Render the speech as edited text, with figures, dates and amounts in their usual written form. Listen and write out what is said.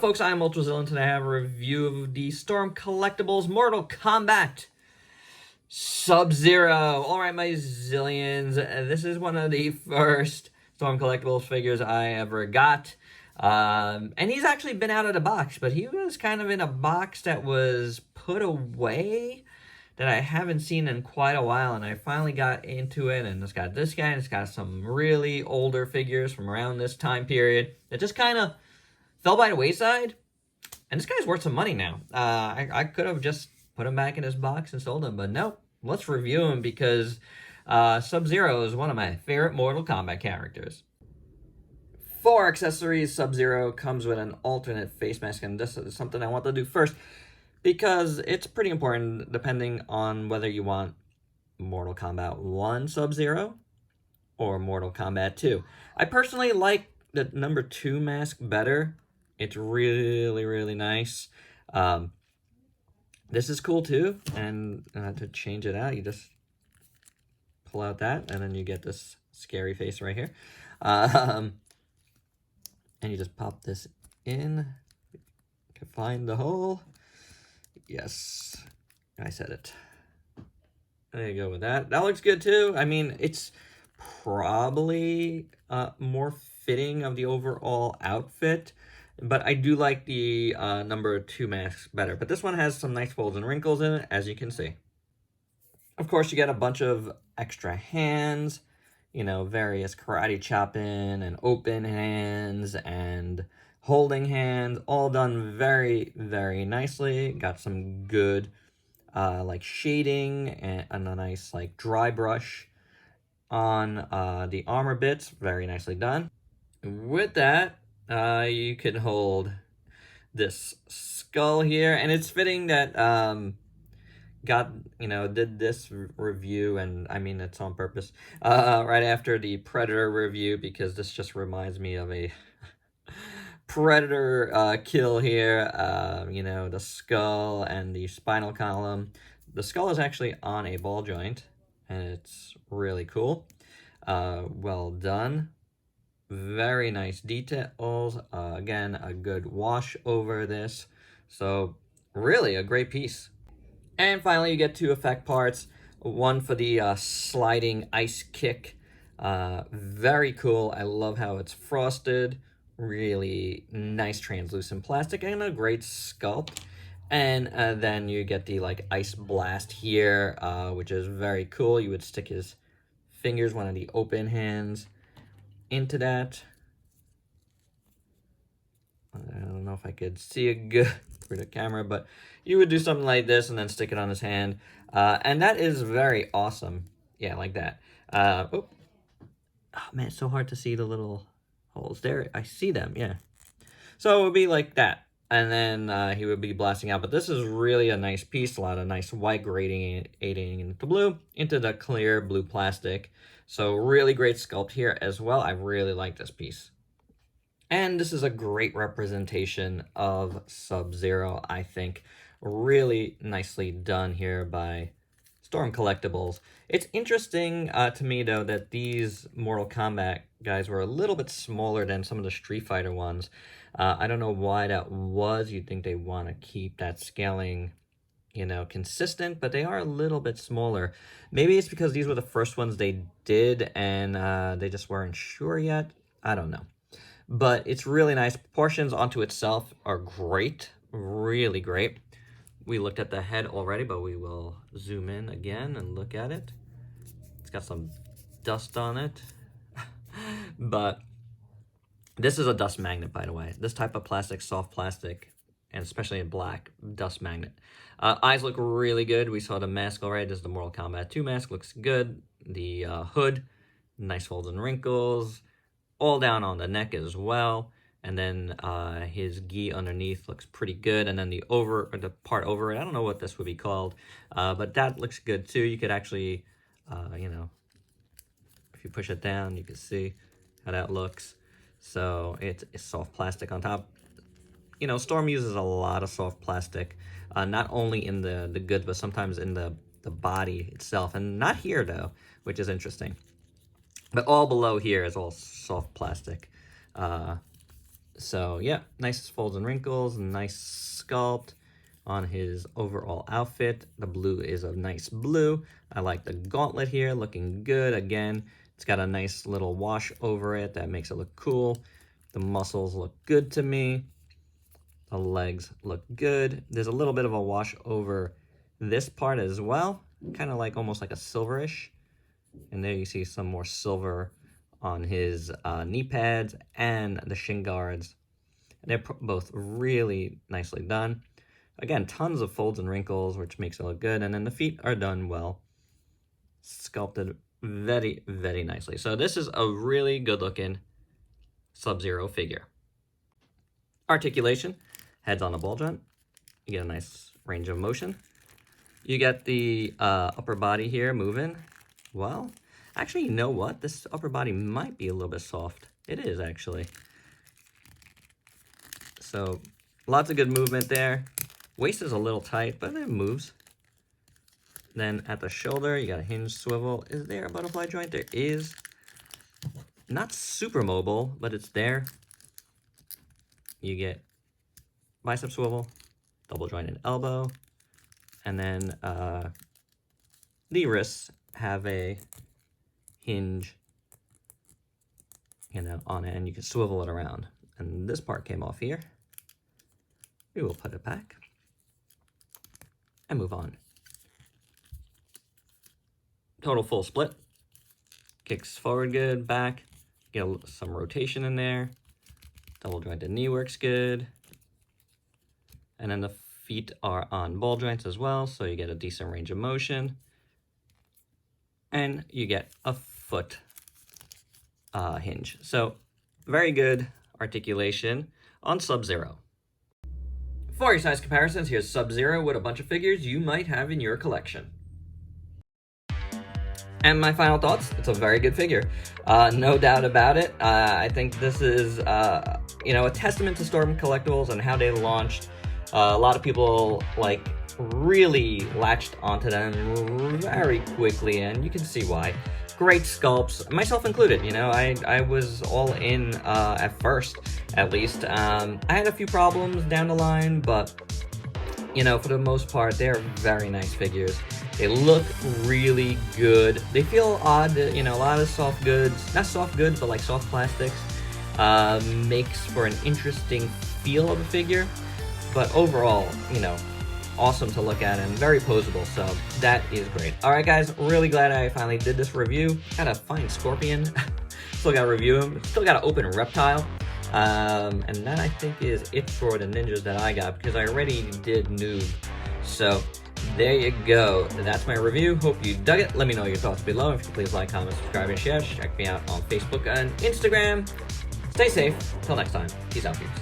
folks? I am Ultrazilla, and today I have a review of the Storm Collectibles Mortal Kombat Sub-Zero. Alright, my zillions, this is one of the first Storm Collectibles figures I ever got. And he's actually been out of the box, but he was kind of in a box that was put away that I haven't seen in quite a while, and I finally got into it, and it's got this guy, and it's got some really older figures from around this time period that just kind of fell by the wayside, and this guy's worth some money now. I could have just put him back in his box and sold him, but nope. Let's review him because Sub-Zero is one of my favorite Mortal Kombat characters. For accessories, Sub-Zero comes with an alternate face mask, and this is something I want to do first because it's pretty important depending on whether you want Mortal Kombat 1 Sub-Zero or Mortal Kombat 2. I personally like the number 2 mask better. It's really, really nice. This is cool too, and to change it out, you just pull out that, and then you get this scary face right here. And you just pop this in. You can find the hole. Yes, I said it. There you go with that. That looks good too. I mean, it's probably more fitting of the overall outfit, but I do like the number 2 masks better. But this one has some nice folds and wrinkles in it, as you can see. Of course, you get a bunch of extra hands, you know, various karate chopping and open hands and holding hands, all done very, very nicely. Got some good like shading and a nice like dry brush on the armor bits. Very nicely done. With that, you can hold this skull here, and it's fitting that did this review, and I mean it's on purpose, right after the Predator review, because this just reminds me of a Predator kill here. You know, the skull and the spinal column. The skull is actually on a ball joint, and it's really cool. Well done. Very nice details. Again, a good wash over this. So really a great piece. And finally, you get 2 effect parts. One for the sliding ice kick. Very cool. I love how it's frosted. Really nice translucent plastic and a great sculpt. And then you get the like ice blast here, which is very cool. You would stick his fingers, one of the open hands, into that. I don't know if I could see it good through the camera, but you would do something like this and then stick it on his hand. And that is very awesome. Yeah, like that. Oh man, it's so hard to see the little holes there. I see them, yeah. So it would be like that. And then he would be blasting out. But this is really a nice piece. A lot of nice white gradiating into blue, into the clear blue plastic. So really great sculpt here as well. I really like this piece. And this is a great representation of Sub-Zero, I think. Really nicely done here by Storm Collectibles. It's interesting to me, though, that these Mortal Kombat guys were a little bit smaller than some of the Street Fighter ones. I don't know why that was. You'd think they want to keep that scaling, you know, consistent, but they are a little bit smaller. Maybe it's because these were the first ones they did, and they just weren't sure yet. I don't know. But it's really nice. Proportions onto itself are great. Really great. We looked at the head already, but we will zoom in again and look at it. It's got some dust on it. But this is a dust magnet, by the way. This type of plastic, soft plastic, and especially in black, dust magnet. Eyes look really good. We saw the mask already. This is the Mortal Kombat 2 mask. Looks good. The hood, nice folds and wrinkles. All down on the neck as well. And then his gi underneath looks pretty good. And then the part over it, I don't know what this would be called, but that looks good too. You could actually, you know, if you push it down, you can see how that looks. So it's soft plastic on top. You know, Storm uses a lot of soft plastic, not only in the goods, but sometimes in the body itself. And not here, though, which is interesting. But all below here is all soft plastic. So yeah, nice folds and wrinkles, nice sculpt on his overall outfit. The blue is a nice blue. I like the gauntlet here, looking good. Again, it's got a nice little wash over it that makes it look cool. The muscles look good to me. The legs look good. There's a little bit of a wash over this part as well, kind of like almost like a silverish. And there you see some more silver on his knee pads and the shin guards. And they're both really nicely done. Again, tons of folds and wrinkles, which makes it look good. And then the feet are done well. Sculpted very, very nicely. So this is a really good looking Sub-Zero figure. Articulation, heads on a ball joint. You get a nice range of motion. You get the upper body here moving. Well, actually, you know what? This upper body might be a little bit soft. It is, actually. So, lots of good movement there. Waist is a little tight, but it moves. Then at the shoulder, you got a hinge swivel. Is there a butterfly joint? There is. Not super mobile, but it's there. You get bicep swivel, double jointed elbow, and then the wrists have a hinge, on it, and you can swivel it around. And this part came off here. We will put it back and move on. Total full split. Kicks forward good, back. Get some rotation in there. Double jointed knee works good. And then the feet are on ball joints as well, so you get a decent range of motion. And you get a foot hinge. So very good articulation on Sub-Zero. For your size comparisons, here's Sub-Zero with a bunch of figures you might have in your collection. And my final thoughts, it's a very good figure. No doubt about it. I think this is, a testament to Storm Collectibles and how they launched. A lot of people, really latched onto them very quickly, and you can see why. Great sculpts, myself included. I was all in at first, at least. I had a few problems down the line, but for the most part, they're very nice figures. They look really good. They feel odd. A lot of soft goods, not soft goods, but like soft plastics, makes for an interesting feel of a figure. But overall, awesome to look at and very posable, so that is great. Alright guys, really glad I finally did this review. Gotta find Scorpion. Still gotta review him. Still gotta open Reptile. And that I think is it for the ninjas that I got, because I already did Noob. So there you go. That's my review. Hope you dug it. Let me know your thoughts below. If you could please like, comment, subscribe, and share. Check me out on Facebook and Instagram. Stay safe. Till next time. Peace out, peeps.